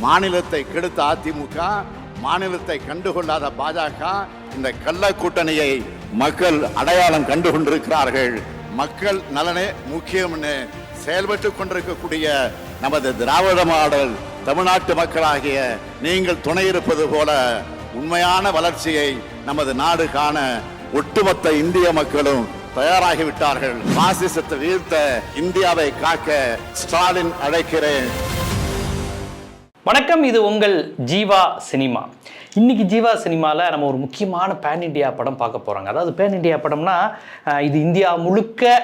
மாநிலத்தை கெடுத்த அதிமுக, மாநிலத்தை கண்டுகொள்ளாத பாஜக, இந்த கள்ள கூட்டணியை மக்கள் அடையாளம் கண்டு கொண்டிருக்கிறார்கள். மக்கள் நலனே முக்கியம்னு செயல்பட்டு கொண்டிருக்கக்கூடிய நமது திராவிட மாடல் தமிழ்நாட்டு மக்களாகிய நீங்கள் துணை இருப்பது போல உண்மையான வளர்ச்சியை நமது நாடு காண ஒட்டுமொத்த இந்திய மக்களும் தயாராகிவிட்டார்கள். பாசிசத்தை வீழ்த்த இந்தியாவை காக்க ஸ்டாலின் அழைக்கிறேன். வணக்கம், இது உங்கள் ஜீவா சினிமா. இன்னைக்கு ஜீவா சினிமாவில் நம்ம ஒரு முக்கியமான பேன் இண்டியா படம் பார்க்க போகிறாங்க. அதாவது பேன் இண்டியா படம்னா இது இந்தியா முழுக்க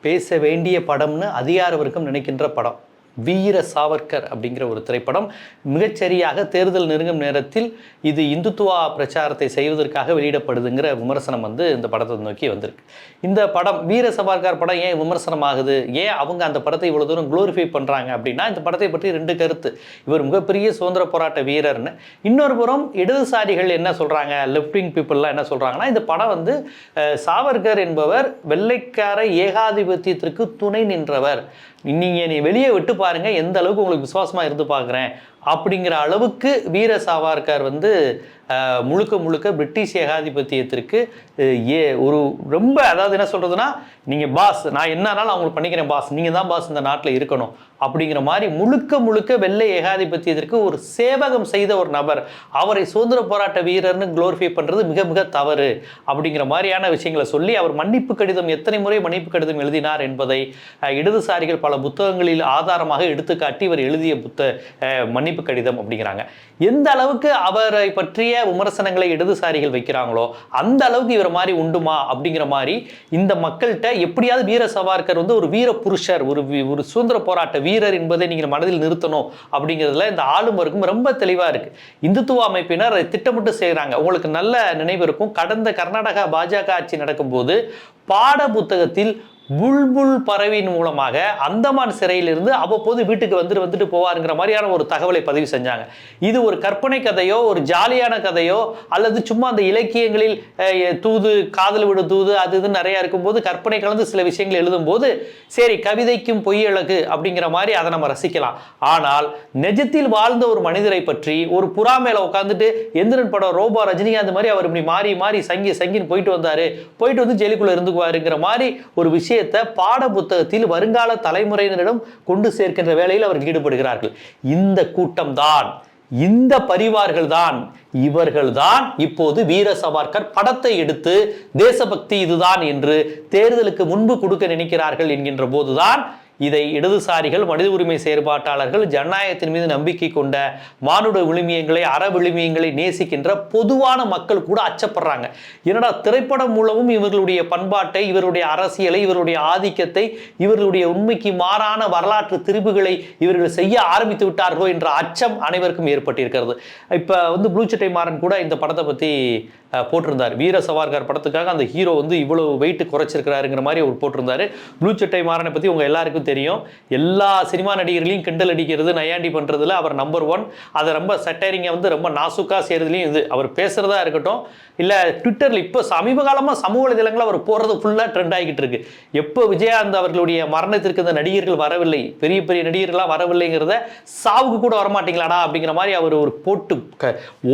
பேச வேண்டிய படம்னு அதிகாரவர்க்கம் நினைக்கின்ற படம். வீர சாவர்கர் அப்படிங்கிற ஒரு திரைப்படம் மிகச்சரியாக தேர்தல் நெருங்கும் நேரத்தில் இது இந்துத்துவா பிரச்சாரத்தை செய்வதற்காக வெளியிடப்படுதுங்கிற விமர்சனம் இந்த படத்தை நோக்கி வந்திருக்கு. இந்த படம் வீர சாவர்கர் படம் ஏன் விமர்சனம் ஆகுது, ஏன் அவங்க அந்த படத்தை இவ்வளோ தூரம் குளோரிஃபை பண்ணுறாங்க அப்படின்னா, இந்த படத்தை பற்றி ரெண்டு கருத்து. இவர் மிகப்பெரிய சுதந்திர போராட்ட வீரர்னு, இன்னொரு புறம் இடதுசாரிகள் என்ன சொல்கிறாங்க, லெஃப்ட் விங் பீப்புளெலாம் என்ன சொல்கிறாங்கன்னா, இந்த படம் சாவர்கர் என்பவர் வெள்ளைக்கார ஏகாதிபத்தியத்திற்கு துணை நின்றவர், நீங்கள் நீ வெளியே விட்டு பாருங்கள் எந்த அளவுக்கு உங்களுக்கு விசுவாசமாக இருந்து பார்க்குறேன் அப்படிங்கிற அளவுக்கு வீர சாவர்கர் முழுக்க முழுக்க பிரிட்டிஷ் ஏகாதிபத்தியத்திற்கு ஒரு ரொம்ப, அதாவது என்ன சொல்கிறதுனா, நீங்கள் பாஸ், நான் என்னன்னாலும் அவங்களுக்கு பண்ணிக்கிறேன் பாஸ், நீங்கள் தான் பாஸ் இந்த நாட்டில் இருக்கணும் அப்படிங்கிற மாதிரி முழுக்க முழுக்க வெள்ளை ஏகாதிபத்தியத்திற்கு ஒரு சேவகம் செய்த ஒரு நபர். அவரை சுதந்திர போராட்ட வீரர்னு குளோரிஃபை பண்ணுறது மிக மிக தவறு அப்படிங்கிற மாதிரியான விஷயங்களை சொல்லி அவர் மன்னிப்பு கடிதம், எத்தனை முறை மன்னிப்பு கடிதம் எழுதினார் என்பதை இடதுசாரிகள் பல புத்தகங்களில் ஆதாரமாக எடுத்துக்காட்டி இவர் எழுதிய மன்னிப்பு கடிதம் அப்படிங்கிறாங்க. எந்த அளவுக்கு அவரை பற்றிய விமர்சனங்களை இடதுசாரிகள் வைக்கிறாங்களோ அந்த அளவுக்கு இவர் மாதிரி உண்டுமா அப்படிங்கிற மாதிரி இந்த மக்கள்கிட்ட எப்படியாவது வீர சாவர்கர் ஒரு வீர புருஷர், ஒரு சுதந்திர போராட்ட வீரர் என்பதை நீங்கள் மனதில் நிறுத்தணும் அப்படிங்கிறதுல இந்த ஆளும் வரைக்கும் ரொம்ப தெளிவாக இருக்கு. இந்துத்துவ அமைப்பினர் திட்டமிட்டு செய்கிறாங்க. உங்களுக்கு நல்ல நினைவு இருக்கும், கடந்த கர்நாடகா பாஜக ஆட்சி நடக்கும்போது பாட புத்தகத்தில் புல்புல் பறவையின் மூலமாக அந்தமான் சிறையிலிருந்து அவ்வப்போது வீட்டுக்கு வந்துட்டு போவாருங்கிற மாதிரியான ஒரு தகவலை பதிவு செஞ்சாங்க. இது ஒரு கற்பனை கதையோ ஒரு ஜாலியான கதையோ அல்லது சும்மா அந்த இலக்கியங்களில் தூது, காதல் விடு தூது, அது இது நிறையா இருக்கும்போது கற்பனை கலந்து சில விஷயங்கள் எழுதும்போது சரி கவிதைக்கும் பொய் அழகு அப்படிங்கிற மாதிரி அதை நம்ம ரசிக்கலாம். ஆனால் நிஜத்தில் வாழ்ந்த ஒரு மனிதரை பற்றி ஒரு புறா மேலே உட்காந்துட்டு எந்திரன் படம் ரோபோ ரஜினிகாந்த் மாதிரி அவர் இப்படி மாறி மாறி சங்கின்னு போயிட்டு வந்து ஜெயிலுக்குள்ள இருந்துக்குவாருங்கிற மாதிரி ஒரு விஷயம் பாட புத்தகத்தில் வருங்கால தலைமுறையினரிடம் கொண்டு சேர்க்கின்ற வேளையில் அவர்கள் ஈடுபடுகிறார்கள். இந்த கூட்டம் தான், இந்த பரிவார்கள் தான், இவர்கள் தான் இப்போது வீர சாவர்கர் படத்தை எடுத்து தேசபக்தி இதுதான் என்று தேர்தலுக்கு முன்பு கொடுக்க நினைக்கிறார்கள் என்கின்ற போதுதான் இதை இடதுசாரிகள், மனித உரிமை செயற்பாட்டாளர்கள், ஜனநாயகத்தின் மீது நம்பிக்கை கொண்ட மானுட விழுமியங்களை, அற விழுமியங்களை நேசிக்கின்ற பொதுவான மக்கள் கூட அச்சப்படுறாங்க. என்னடா திரைப்படம் மூலமும் இவர்களுடைய பண்பாட்டை, இவருடைய அரசியலை, இவருடைய ஆதிக்கத்தை, இவர்களுடைய உண்மைக்கு மாறான வரலாற்று திரிபுகளை இவர்கள் செய்ய ஆரம்பித்து விட்டார்களோ என்ற அச்சம் அனைவருக்கும் ஏற்பட்டிருக்கிறது. இப்போ ப்ளூ சட்டை மாறன் கூட இந்த படத்தை பற்றி போட்டிருந்தார். வீர சாவர்கர் படத்துக்காக அந்த ஹீரோ இவ்வளவு வெயிட் குறைச்சிருக்கிறாருங்கிற மாதிரி அவர் போட்டிருந்தாரு. ப்ளூ சட்டை மாறனை பற்றி உங்கள் எல்லாருக்கும் தெரியும். எல்லா சினிமா நடிகர்களையும் கிண்டல் அடிக்கிறது, நையாண்டி பண்ணுறதுல அவர் நம்பர் 1. அதை ரொம்ப சட்டரிங்க ரொம்ப நாசுக்காக செய்கிறதுலையும் அவர் பேசுகிறதா இருக்கட்டும், இல்லை ட்விட்டரில் இப்போ சமீப காலமாக சமூக வலைதளங்களில் அவர் போகிறது ஃபுல்லாக ட்ரெண்ட் ஆகிக்கிட்டு இருக்கு. எப்போ விஜயகாந்த் அவர்களுடைய மரணத்திற்கு இந்த நடிகர்கள் வரவில்லை, பெரிய பெரிய நடிகர்களாக வரவில்லைங்கிறத சாவுக்கு கூட வரமாட்டீங்களாடா அப்படிங்கிற மாதிரி அவர் ஒரு போட்டு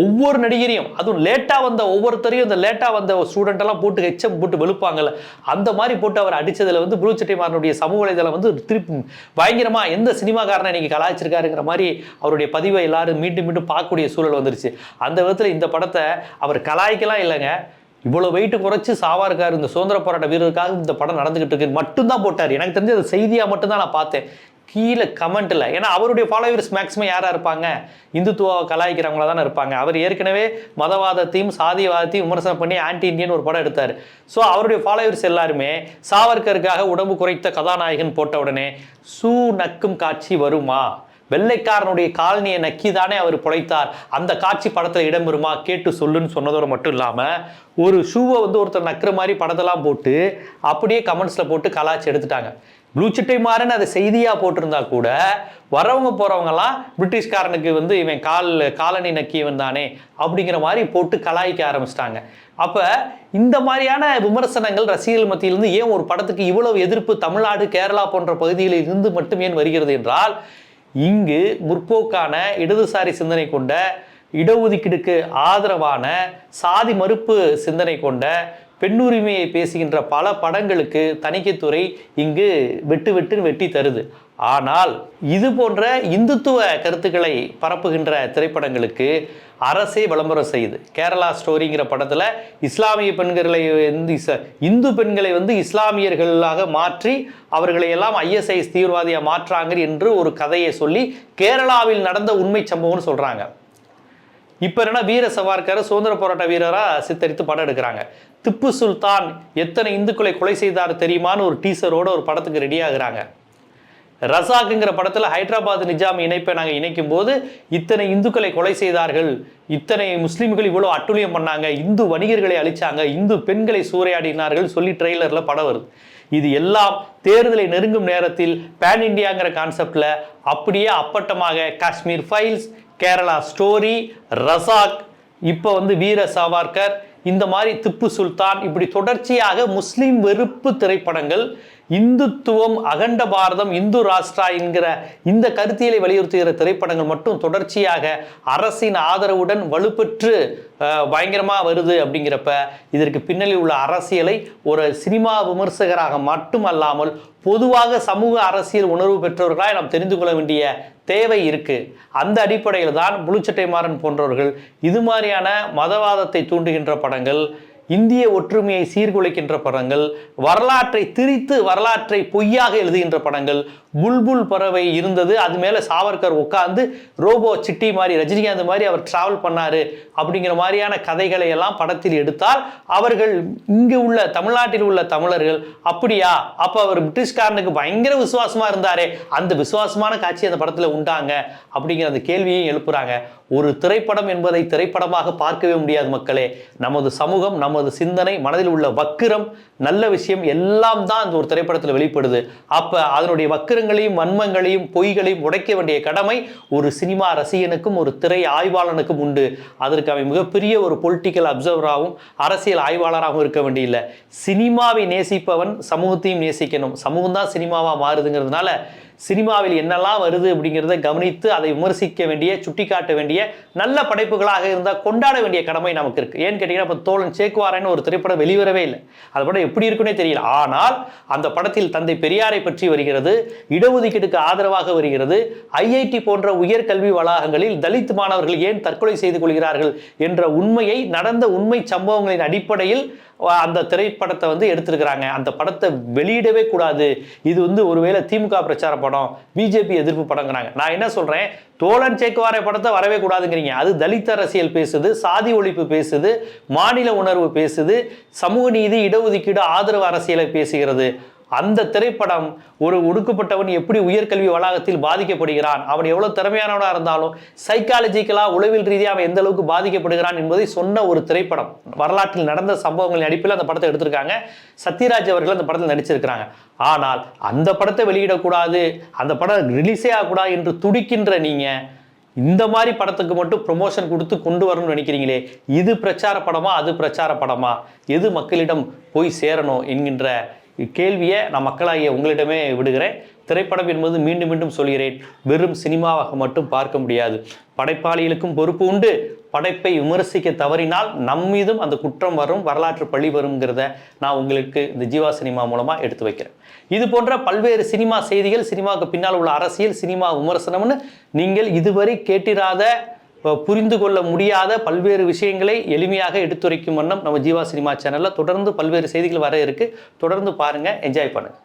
ஒவ்வொரு நடிகரையும், அதுவும் லேட்டாக வந்த ஒவ்வொருத்தரையும் இந்த லேட்டாக வந்த ஸ்டூடெண்ட் எல்லாம் போட்டு ஹெச்எம் போட்டு வெளுப்பாங்கல்ல, அந்த மாதிரி போட்டு அவர் அடித்ததில் ப்ளூ சட்டை மாறனுடைய சமூக வலைதளம் திருப்பி பயங்கரமாக எந்த சினிமாக்காரனை இன்னைக்கு கலாய்ச்சிருக்காருங்கிற மாதிரி அவருடைய பதிவை எல்லாரும் மீண்டும் மீண்டும் பார்க்கக்கூடிய சூழல் வந்துருச்சு. அந்த விதத்தில் இந்த படத்தை அவர் கலாய்க்கலாம் இல்லைங்க, இவ்வளோ வெயிட்டு குறைச்சி சாவர்கர் இந்த சுதந்திர போராட்ட வீரருக்காக இந்த படம் நடந்துகிட்டு இருக்கு மட்டும்தான் போட்டார். எனக்கு தெரிஞ்ச அது செய்தியாக மட்டும்தான் நான் பார்த்தேன். கீழே கமெண்ட் இல்லை, ஏன்னா அவருடைய ஃபாலோவர்ஸ் மேக்ஸிமம் யாராக இருப்பாங்க, இந்துத்துவாவை கலாய்க்கிறவங்களா தானே இருப்பாங்க. அவர் ஏற்கனவே மதவாதத்தையும் சாதியவாதத்தையும் விமர்சனம் பண்ணி ஆன்டி இந்தியன் ஒரு படம் எடுத்தார். ஸோ அவருடைய ஃபாலோவர்ஸ் எல்லாருமே சாவர்கருக்காக உடம்பு குறைத்த கதாநாயகன் போட்ட உடனே நக்கும் காட்சி வருமா, வெள்ளைக்காரனுடைய காலனியை நக்கி தானே அவர் பிழைத்தார், அந்த காட்சி படத்தில் இடம்பெறுமா கேட்டு சொல்லுன்னு சொன்னதோடு மட்டும் இல்லாமல் ஒரு ஷூவை ஒருத்தர் நக்கிற மாதிரி படத்தெல்லாம் போட்டு அப்படியே கமெண்ட்ஸில் போட்டு கலாச்சி எடுத்துட்டாங்க. ப்ளூ சட்டை மாறன் அதை செய்தியாக போட்டிருந்தா கூட வரவங்க போகிறவங்கலாம் பிரிட்டிஷ்காரனுக்கு இவன் காலனி நக்கியவன் தானே அப்படிங்கிற மாதிரி போட்டு கலாய்க்க ஆரம்பிச்சிட்டாங்க. அப்போ இந்த மாதிரியான விமர்சனங்கள் ரசிகர்கள் மத்தியிலிருந்து ஏன் ஒரு படத்துக்கு இவ்வளவு எதிர்ப்பு தமிழ்நாடு, கேரளா போன்ற பகுதிகளில் இருந்து மட்டும் ஏன் வருகிறது என்றால், இங்கு முற்போக்கான இடதுசாரி சிந்தனை கொண்ட, இடஒதுக்கீடுக்கு ஆதரவான, சாதி மறுப்பு சிந்தனை கொண்ட, பெண்ணுரிமையை பேசுகின்ற பல படங்களுக்கு தணிக்கைத்துறை இங்கு வெட்டி தருது. ஆனால் இது போன்ற இந்துத்துவ கருத்துக்களை பரப்புகின்ற திரைப்படங்களுக்கு அரசே விளம்பரம் செய்யுது. கேரளா ஸ்டோரிங்கிற படத்தில் இஸ்லாமிய பெண்களை இந்து பெண்களை இஸ்லாமியர்களாக மாற்றி அவர்களை எல்லாம் ISIS தீவிரவாதியாக மாற்றாங்க என்று ஒரு கதையை சொல்லி கேரளாவில் நடந்த உண்மை சம்பவம்னு சொல்கிறாங்க. இப்போ என்ன, வீர சவார்கரை சுதந்திர போராட்ட வீரராக சித்தரித்து படம் எடுக்கிறாங்க. திப்பு சுல்தான் எத்தனை இந்துக்களை கொலை செய்தார் தெரியுமான்னு ஒரு டீசரோட ஒரு படத்துக்கு ரெடி ஆகுறாங்க. ரசாக்குங்கிற படத்தில் ஹைதராபாத் நிஜாம் இணைப்பை நாங்கள் இணைக்கும் போது இத்தனை இந்துக்களை கொலை செய்தார்கள், இத்தனை முஸ்லீம்கள் இவ்வளோ அட்டுழியம் பண்ணாங்க, இந்து வணிகர்களை அழிச்சாங்க, இந்து பெண்களை சூறையாடினார்கள் சொல்லி ட்ரெய்லரில் படம் வருது. இது எல்லாம் தேர்தலை நெருங்கும் நேரத்தில் பேன் இண்டியாங்கிற கான்செப்டில் அப்படியே அப்பட்டமாக Kashmir files, Kerala story, Razak, இப்போ வீர சாவர்கர், இந்த மாதிரி திப்பு சுல்தான், இப்படி தொடர்ச்சியாக முஸ்லீம் வெறுப்பு திரைப்படங்கள், இந்துத்துவம், அகண்ட பாரதம், இந்து ராஷ்டிரா என்கிற இந்த கருத்தியலை வலியுறுத்துகிற திரைப்படங்கள் மட்டும் தொடர்ச்சியாக அரசின் ஆதரவுடன் வலுப்பெற்று பயங்கரமாக வருது. அப்படிங்கிறப்ப இதற்கு பின்னணியில் உள்ள அரசியலை ஒரு சினிமா விமர்சகராக மட்டுமல்லாமல் பொதுவாக சமூக அரசியல் உணர்வு பெற்றவர்களாக நாம் தெரிந்து கொள்ள வேண்டிய தேவை இருக்கு. அந்த அடிப்படையில் தான் புழுச்சட்டை மாறன் போன்றவர்கள் இது மாதிரியான மதவாதத்தை தூண்டுகின்ற படங்கள், இந்திய ஒற்றுமையை சீர்குலைக்கின்ற படங்கள், வரலாற்றை திரித்து வரலாற்றை பொய்யாக எழுதுகின்ற படங்கள், புல்புல் பறவை இருந்தது, அது மேலே சாவர்கர் உட்கார்ந்து ரோபோ சிட்டி மாதிரி ரஜினிகாந்த் மாதிரி அவர் டிராவல் பண்ணாரு அப்படிங்கிற மாதிரியான கதைகளை எல்லாம் படத்தில் எடுத்தால் அவர்கள் இங்கு உள்ள தமிழ்நாட்டில் உள்ள தமிழர்கள் அப்படியா, அப்போ அவர் பிரிட்டிஷ்காரனுக்கு பயங்கர விசுவாசமா இருந்தாரே, அந்த விசுவாசமான காட்சி அந்த படத்தில் உண்டாங்க அப்படிங்கிற அந்த கேள்வியை எழுப்புறாங்க. ஒரு திரைப்படம் என்பதை திரைப்படமாக பார்க்கவே முடியாது மக்களே. நமது சமூகம், நமது சிந்தனை, மனதில் உள்ள வக்கிரம், நல்ல விஷயம் எல்லாம் தான் அந்த ஒரு திரைப்படத்தில் வெளிப்படுது. அப்போ அதனுடைய வக்கிரங்களையும் வன்மங்களையும் பொய்களையும் உடைக்க வேண்டிய கடமை ஒரு சினிமா ரசிகனுக்கும் ஒரு திரை ஆய்வாளனுக்கும் உண்டு. அதற்கு அவன் மிகப்பெரிய ஒரு பொலிட்டிக்கல் அப்சர்வராகவும் அரசியல் ஆய்வாளராகவும் இருக்க வேண்டியில்லை. சினிமாவை நேசிப்பவன் சமூகத்தையும் நேசிக்கணும். சமூகம் தான் சினிமாவாக மாறுதுங்கிறதுனால சினிமாவில் என்னெல்லாம் வருது அப்படிங்கிறத கவனித்து அதை விமர்சிக்க வேண்டிய, சுட்டிக்காட்ட வேண்டிய, நல்ல படைப்புகளாக இருந்தால் கொண்டாட வேண்டிய கடமை நமக்கு இருக்கு. ஏன்னு கேட்டீங்கன்னா, இப்போ தோழன் சேக்குவாரன்னு ஒரு திரைப்படம் வெளிவரவே இல்லை. அது படம் எப்படி இருக்குன்னே தெரியல. ஆனால் அந்த படத்தில் தந்தை பெரியாரை பற்றி வருகிறது, இடஒதுக்கீட்டுக்கு ஆதரவாக வருகிறது, IIT போன்ற உயர்கல்வி வளாகங்களில் தலித் மாணவர்கள் ஏன் தற்கொலை செய்து கொள்கிறார்கள் என்ற உண்மையை, நடந்த உண்மை சம்பவங்களின் அடிப்படையில் அந்த திரைப்படத்தை எடுத்திருக்கிறாங்க. அந்த படத்தை வெளியிடவே கூடாது, இது ஒருவேளை திமுக பிரச்சார படம், பிஜேபி எதிர்ப்பு படங்கிறாங்க. நான் என்ன சொல்றேன், தோழன் சேக்குவாரை படத்தை வரவே கூடாதுங்கிறீங்க. அது தலித் அரசியல் பேசுது, சாதி ஒழிப்பு பேசுது, மாநில உணர்வு பேசுது, சமூக நீதி, இடஒதுக்கீடு, ஆதரவு அரசியலை பேசுகிறது. அந்த திரைப்படம் ஒரு ஒடுக்கப்பட்டவன் எப்படி உயர்கல்வி வளாகத்தில் பாதிக்கப்படுகிறான், அவன் எவ்வளவு திறமையானவனாக இருந்தாலும் சைக்காலஜிக்கலாக, உளவியல் ரீதியாக அவன் எந்த அளவுக்கு பாதிக்கப்படுகிறான் என்பதை சொன்ன ஒரு திரைப்படம். வரலாற்றில் நடந்த சம்பவங்களின் அடிப்பில் அந்த படத்தை எடுத்திருக்காங்க. சத்யராஜ் அவர்கள் அந்த படத்தில் நடிச்சிருக்கிறாங்க. ஆனால் அந்த படத்தை வெளியிடக்கூடாது, அந்த படம் ரிலீஸே ஆகக்கூடாது என்று துடிக்கின்ற நீங்க இந்த மாதிரி படத்துக்கு மட்டும் ப்ரொமோஷன் கொடுத்து கொண்டு வரணும்னு நினைக்கிறீங்களே, இது பிரச்சார படமா, அது பிரச்சார படமா, எது மக்களிடம் போய் சேரணும் என்கின்ற கேள்வியை நான் மக்களாகிய உங்களிடமே விடுகிறேன். திரைப்படம் என்பது மீண்டும் மீண்டும் சொல்கிறேன், வெறும் சினிமாவாக மட்டும் பார்க்க முடியாது. படைப்பாளிகளுக்கும் பொறுப்பு உண்டு. படைப்பை விமர்சிக்க தவறினால் நம்மீதும் அந்த குற்றம் வரும், வரலாற்று பழி வருங்கிறத நான் உங்களுக்கு இந்த ஜீவா சினிமா மூலமாக எடுத்து வைக்கிறேன். இது போன்ற பல்வேறு சினிமா செய்திகள், சினிமாவுக்கு பின்னால் உள்ள அரசியல், சினிமா விமர்சனம்னு நீங்கள் இதுவரை கேட்டிராத, புரிந்து கொள்ள முடியாத பல்வேறு விஷயங்களை எளிமையாக எடுத்துரைக்கும் வண்ணம் நம்ம ஜீவா சினிமா சேனலில் தொடர்ந்து பல்வேறு செய்திகள் வர இருக்கு. தொடர்ந்து பாருங்கள், என்ஜாய் பண்ணுங்கள்.